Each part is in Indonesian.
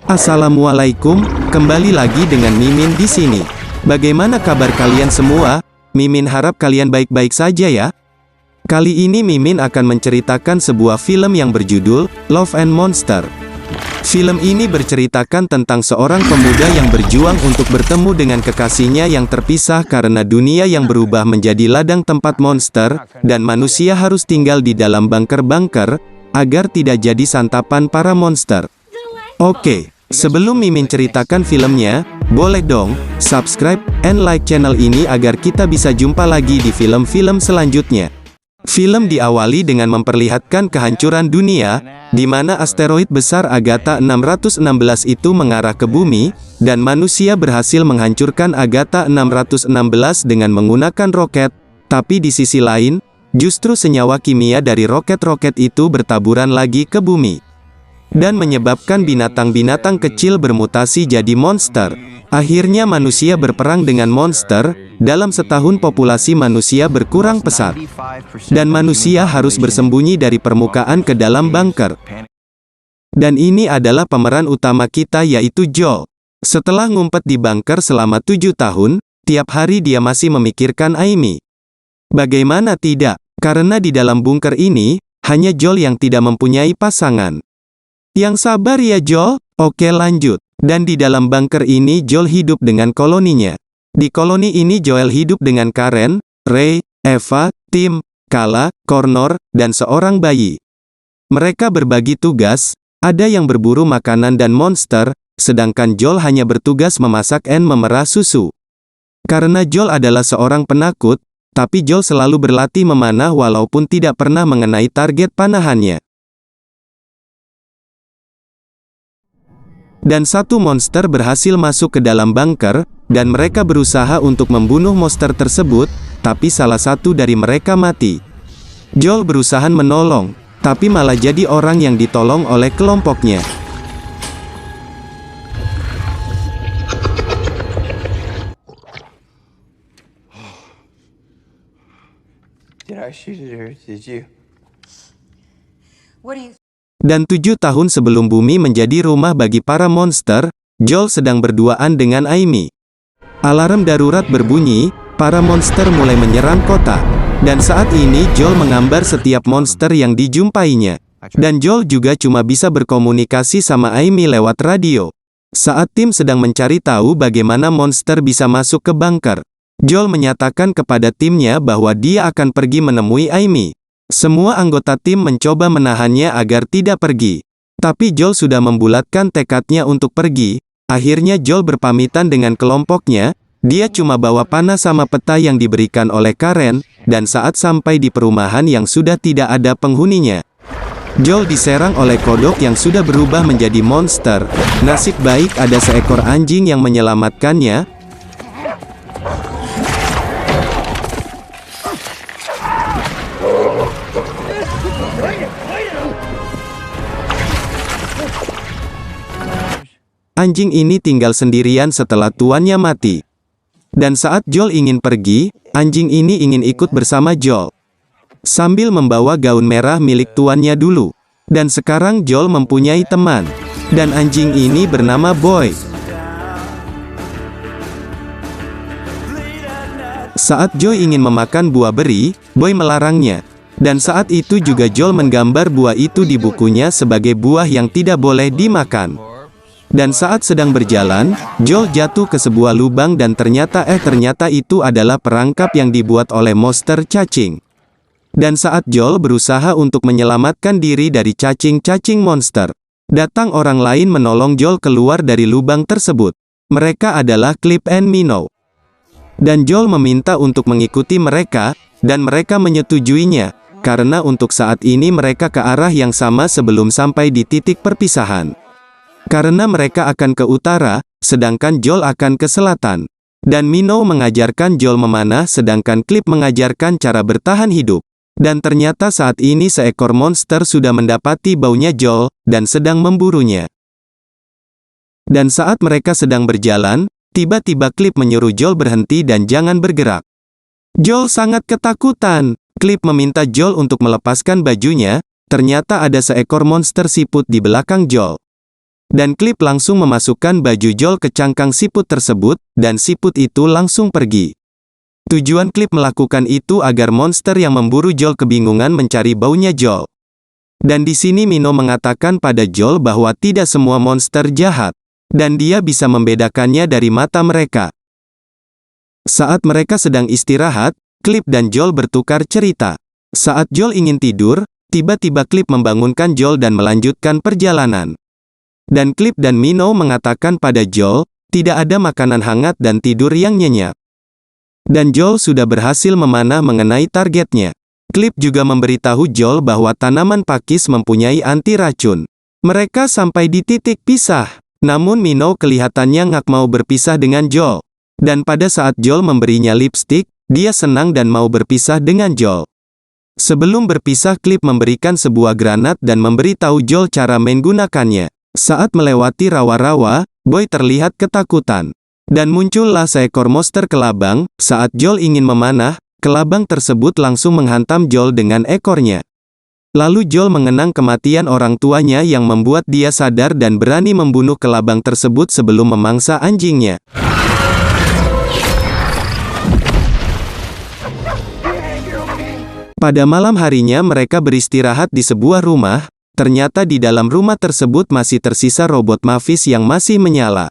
Assalamualaikum, kembali lagi dengan Mimin di sini. Bagaimana kabar kalian semua? Mimin harap kalian baik-baik saja ya. Kali ini Mimin akan menceritakan sebuah film yang berjudul Love and Monster. Film ini berceritakan tentang seorang pemuda yang berjuang untuk bertemu dengan kekasihnya yang terpisah karena dunia yang berubah menjadi ladang tempat monster, dan manusia harus tinggal di dalam bunker-bunker, agar tidak jadi santapan para monster. Oke, sebelum Mimin ceritakan filmnya, boleh dong, subscribe, and like channel ini agar kita bisa jumpa lagi di film-film selanjutnya. Film diawali dengan memperlihatkan kehancuran dunia, di mana asteroid besar Agatha 616 itu mengarah ke bumi, dan manusia berhasil menghancurkan Agatha 616 dengan menggunakan roket, tapi di sisi lain, justru senyawa kimia dari roket-roket itu bertaburan lagi ke bumi, dan menyebabkan binatang-binatang kecil bermutasi jadi monster. Akhirnya manusia berperang dengan monster. Dalam setahun populasi manusia berkurang pesat, dan manusia harus bersembunyi dari permukaan ke dalam bunker. Dan ini adalah pemeran utama kita, yaitu Joel. Setelah ngumpet di bunker selama 7 tahun, tiap hari dia masih memikirkan Amy. Bagaimana tidak? Karena di dalam bunker ini, hanya Joel yang tidak mempunyai pasangan. Yang sabar ya Joel? Oke lanjut. Dan di dalam bunker ini Joel hidup dengan koloninya. Di koloni ini Joel hidup dengan Karen, Ray, Eva, Tim, Kala, Connor, dan seorang bayi. Mereka berbagi tugas, ada yang berburu makanan dan monster, sedangkan Joel hanya bertugas memasak dan memerah susu. Karena Joel adalah seorang penakut, tapi Joel selalu berlatih memanah walaupun tidak pernah mengenai target panahannya. Dan satu monster berhasil masuk ke dalam bunker, dan mereka berusaha untuk membunuh monster tersebut, tapi salah satu dari mereka mati. Joel berusaha menolong, tapi malah jadi orang yang ditolong oleh kelompoknya. Did I shoot it or did you? What do you... Dan 7 tahun sebelum bumi menjadi rumah bagi para monster, Joel sedang berduaan dengan Amy. Alarm darurat berbunyi, para monster mulai menyerang kota. Dan saat ini Joel menggambar setiap monster yang dijumpainya. Dan Joel juga cuma bisa berkomunikasi sama Amy lewat radio. Saat tim sedang mencari tahu bagaimana monster bisa masuk ke bunker, Joel menyatakan kepada timnya bahwa dia akan pergi menemui Amy. Semua anggota tim mencoba menahannya agar tidak pergi. Tapi Joel sudah membulatkan tekadnya untuk pergi. Akhirnya Joel berpamitan dengan kelompoknya. Dia cuma bawa panah sama peta yang diberikan oleh Karen, dan saat sampai di perumahan yang sudah tidak ada penghuninya, Joel diserang oleh kodok yang sudah berubah menjadi monster. Nasib baik ada seekor anjing yang menyelamatkannya. Anjing ini tinggal sendirian setelah tuannya mati. Dan saat Joel ingin pergi, anjing ini ingin ikut bersama Joel, sambil membawa gaun merah milik tuannya dulu. Dan sekarang Joel mempunyai teman, dan anjing ini bernama Boy. Saat Joel ingin memakan buah beri, Boy melarangnya. Dan saat itu juga Joel menggambar buah itu di bukunya sebagai buah yang tidak boleh dimakan. Dan saat sedang berjalan, Joel jatuh ke sebuah lubang dan ternyata itu adalah perangkap yang dibuat oleh monster cacing. Dan saat Joel berusaha untuk menyelamatkan diri dari cacing-cacing monster, datang orang lain menolong Joel keluar dari lubang tersebut. Mereka adalah Clip and Minnow. Dan Joel meminta untuk mengikuti mereka, dan mereka menyetujuinya, karena untuk saat ini mereka ke arah yang sama sebelum sampai di titik perpisahan. Karena mereka akan ke utara, sedangkan Joel akan ke selatan. Dan Minnow mengajarkan Joel memanah sedangkan Clip mengajarkan cara bertahan hidup. Dan ternyata saat ini seekor monster sudah mendapati baunya Joel, dan sedang memburunya. Dan saat mereka sedang berjalan, tiba-tiba Clip menyuruh Joel berhenti dan jangan bergerak. Joel sangat ketakutan. Clip meminta Joel untuk melepaskan bajunya, ternyata ada seekor monster siput di belakang Joel. Dan Clip langsung memasukkan baju Joel ke cangkang siput tersebut, dan siput itu langsung pergi. Tujuan Clip melakukan itu agar monster yang memburu Joel kebingungan mencari baunya Joel. Dan di sini Mino mengatakan pada Joel bahwa tidak semua monster jahat, dan dia bisa membedakannya dari mata mereka. Saat mereka sedang istirahat, Clip dan Joel bertukar cerita. Saat Joel ingin tidur, tiba-tiba Clip membangunkan Joel dan melanjutkan perjalanan. Dan Clip dan Mino mengatakan pada Joel, tidak ada makanan hangat dan tidur yang nyenyak. Dan Joel sudah berhasil memanah mengenai targetnya. Clip juga memberitahu Joel bahwa tanaman pakis mempunyai anti racun. Mereka sampai di titik pisah. Namun Mino kelihatannya nggak mau berpisah dengan Joel. Dan pada saat Joel memberinya lipstik, dia senang dan mau berpisah dengan Joel. Sebelum berpisah, Clip memberikan sebuah granat dan memberitahu Joel cara menggunakannya. Saat melewati rawa-rawa, Boy terlihat ketakutan. Dan muncullah seekor monster kelabang. Saat Joel ingin memanah, kelabang tersebut langsung menghantam Joel dengan ekornya. Lalu Joel mengenang kematian orang tuanya yang membuat dia sadar dan berani membunuh kelabang tersebut sebelum memangsa anjingnya. Pada malam harinya mereka beristirahat di sebuah rumah. Ternyata di dalam rumah tersebut masih tersisa robot Mavis yang masih menyala.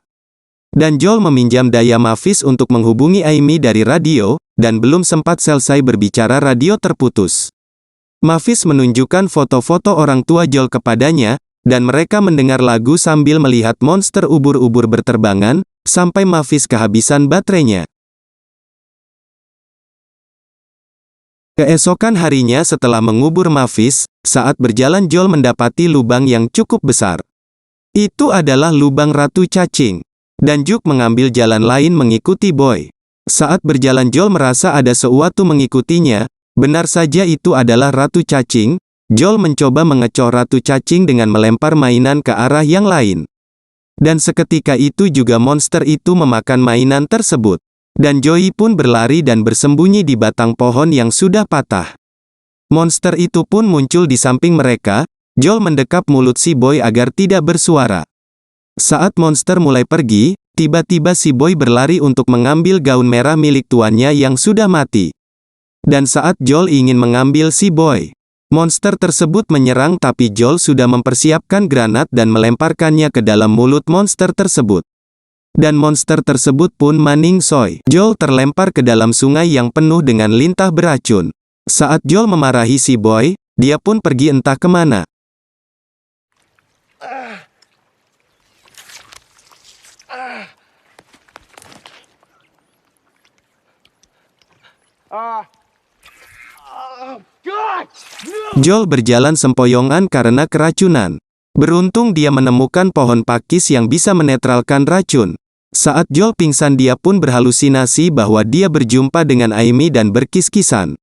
Dan Joel meminjam daya Mavis untuk menghubungi Amy dari radio, dan belum sempat selesai berbicara radio terputus. Mavis menunjukkan foto-foto orang tua Joel kepadanya, dan mereka mendengar lagu sambil melihat monster ubur-ubur berterbangan, sampai Mavis kehabisan baterainya. Keesokan harinya setelah mengubur Mavis, saat berjalan Joel mendapati lubang yang cukup besar. Itu adalah lubang Ratu Cacing. Dan Juk mengambil jalan lain mengikuti Boy. Saat berjalan Joel merasa ada sesuatu mengikutinya, benar saja itu adalah Ratu Cacing. Joel mencoba mengecoh Ratu Cacing dengan melempar mainan ke arah yang lain. Dan seketika itu juga monster itu memakan mainan tersebut. Dan Joey pun berlari dan bersembunyi di batang pohon yang sudah patah. Monster itu pun muncul di samping mereka. Joel mendekap mulut si Boy agar tidak bersuara. Saat monster mulai pergi, tiba-tiba si Boy berlari untuk mengambil gaun merah milik tuannya yang sudah mati. Dan saat Joel ingin mengambil si Boy, monster tersebut menyerang tapi Joel sudah mempersiapkan granat dan melemparkannya ke dalam mulut monster tersebut. Dan monster tersebut pun maningsoy. Joel terlempar ke dalam sungai yang penuh dengan lintah beracun. Saat Joel memarahi si Boy, dia pun pergi entah kemana. Joel berjalan sempoyongan karena keracunan. Beruntung dia menemukan pohon pakis yang bisa menetralkan racun. Saat Joel pingsan dia pun berhalusinasi bahwa dia berjumpa dengan Amy dan berkis-kisan.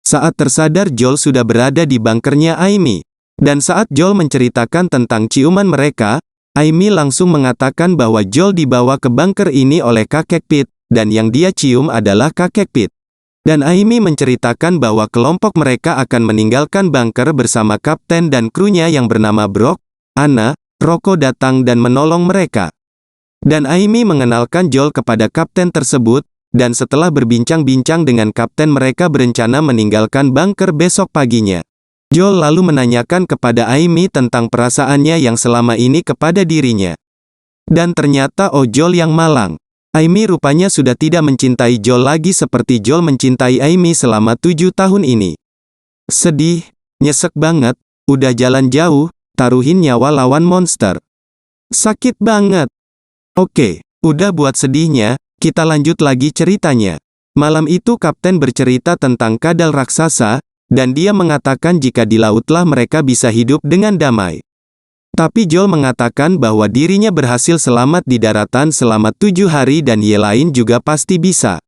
Saat tersadar Joel sudah berada di bunkernya Amy. Dan saat Joel menceritakan tentang ciuman mereka, Amy langsung mengatakan bahwa Joel dibawa ke bunker ini oleh kakek Pete, dan yang dia cium adalah kakek Pete. Dan Amy menceritakan bahwa kelompok mereka akan meninggalkan bunker bersama kapten dan krunya yang bernama Brock, Anna, Rocco datang dan menolong mereka. Dan Amy mengenalkan Joel kepada kapten tersebut, dan setelah berbincang-bincang dengan kapten mereka berencana meninggalkan bunker besok paginya. Joel lalu menanyakan kepada Amy tentang perasaannya yang selama ini kepada dirinya. Dan ternyata Joel yang malang. Amy rupanya sudah tidak mencintai Joel lagi seperti Joel mencintai Amy selama 7 tahun ini. Sedih, nyesek banget, udah jalan jauh, taruhin nyawa lawan monster. Sakit banget. Oke, udah buat sedihnya, kita lanjut lagi ceritanya. Malam itu kapten bercerita tentang kadal raksasa, dan dia mengatakan jika di lautlah mereka bisa hidup dengan damai. Tapi Joel mengatakan bahwa dirinya berhasil selamat di daratan selama 7 hari dan ye lain juga pasti bisa.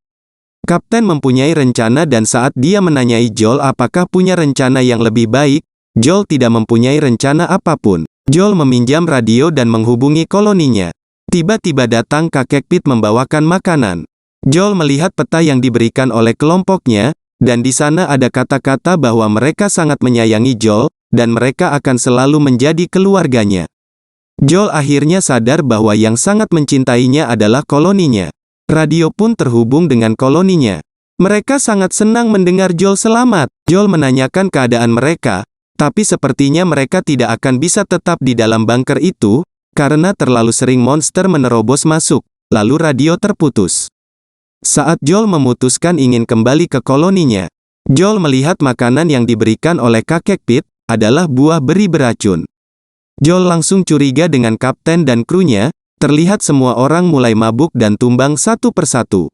Kapten mempunyai rencana dan saat dia menanyai Joel apakah punya rencana yang lebih baik, Joel tidak mempunyai rencana apapun. Joel meminjam radio dan menghubungi koloninya. Tiba-tiba datang kakek Pete membawakan makanan. Joel melihat peta yang diberikan oleh kelompoknya, dan di sana ada kata-kata bahwa mereka sangat menyayangi Joel, dan mereka akan selalu menjadi keluarganya. Joel akhirnya sadar bahwa yang sangat mencintainya adalah koloninya. Radio pun terhubung dengan koloninya. Mereka sangat senang mendengar Joel selamat. Joel menanyakan keadaan mereka, tapi sepertinya mereka tidak akan bisa tetap di dalam bunker itu, karena terlalu sering monster menerobos masuk, lalu radio terputus. Saat Joel memutuskan ingin kembali ke koloninya, Joel melihat makanan yang diberikan oleh kakek Pete adalah buah beri beracun. Joel langsung curiga dengan kapten dan krunya. Terlihat semua orang mulai mabuk dan tumbang satu persatu.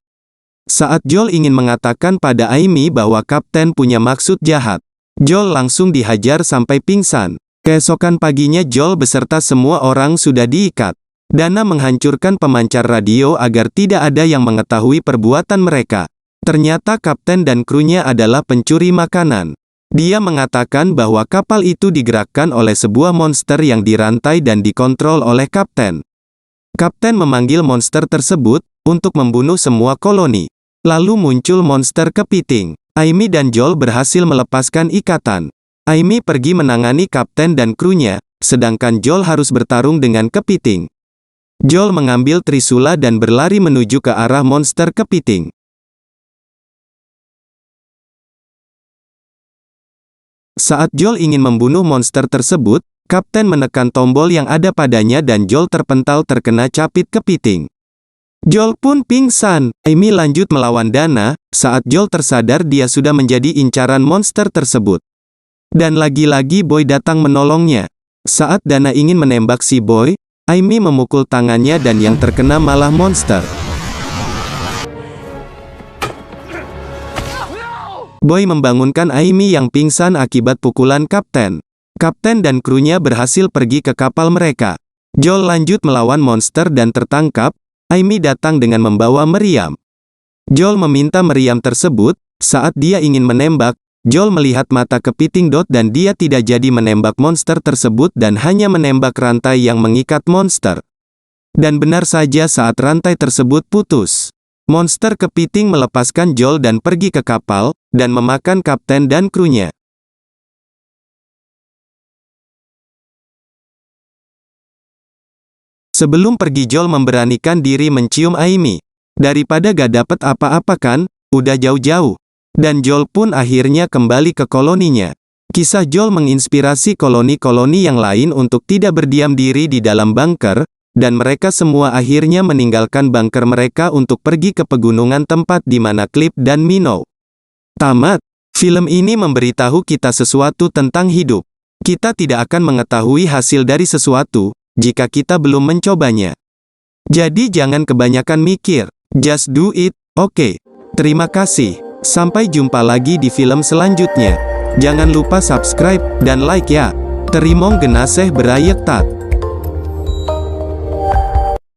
Saat Joel ingin mengatakan pada Amy bahwa kapten punya maksud jahat, Joel langsung dihajar sampai pingsan. Keesokan paginya Joel beserta semua orang sudah diikat. Dana menghancurkan pemancar radio agar tidak ada yang mengetahui perbuatan mereka. Ternyata kapten dan krunya adalah pencuri makanan. Dia mengatakan bahwa kapal itu digerakkan oleh sebuah monster yang dirantai dan dikontrol oleh kapten. Kapten memanggil monster tersebut untuk membunuh semua koloni. Lalu muncul monster kepiting. Amy dan Joel berhasil melepaskan ikatan. Amy pergi menangani kapten dan krunya, sedangkan Joel harus bertarung dengan kepiting. Joel mengambil trisula dan berlari menuju ke arah monster kepiting. Saat Joel ingin membunuh monster tersebut, kapten menekan tombol yang ada padanya dan Joel terpental terkena capit kepiting. Joel pun pingsan. Amy lanjut melawan Dana. Saat Joel tersadar dia sudah menjadi incaran monster tersebut. Dan lagi-lagi Boy datang menolongnya. Saat Dana ingin menembak si Boy, Amy memukul tangannya dan yang terkena malah monster. Boy membangunkan Amy yang pingsan akibat pukulan kapten. Kapten dan krunya berhasil pergi ke kapal mereka. Joel lanjut melawan monster dan tertangkap. Amy datang dengan membawa meriam. Joel meminta meriam tersebut. Saat dia ingin menembak, Joel melihat mata kepiting Dot dan dia tidak jadi menembak monster tersebut dan hanya menembak rantai yang mengikat monster. Dan benar saja saat rantai tersebut putus, monster kepiting melepaskan Joel dan pergi ke kapal, dan memakan kapten dan krunya. Sebelum pergi Joel memberanikan diri mencium Amy. Daripada gak dapet apa-apa kan, udah jauh-jauh. Dan Joel pun akhirnya kembali ke koloninya. Kisah Joel menginspirasi koloni-koloni yang lain untuk tidak berdiam diri di dalam bunker, dan mereka semua akhirnya meninggalkan bunker mereka untuk pergi ke pegunungan tempat di mana Clip dan Minnow. Tamat. Film ini memberitahu kita sesuatu tentang hidup. Kita tidak akan mengetahui hasil dari sesuatu jika kita belum mencobanya. Jadi jangan kebanyakan mikir, just do it, oke? Terima kasih, sampai jumpa lagi di film selanjutnya. Jangan lupa subscribe dan like ya. Terimong genaseh berayek tat.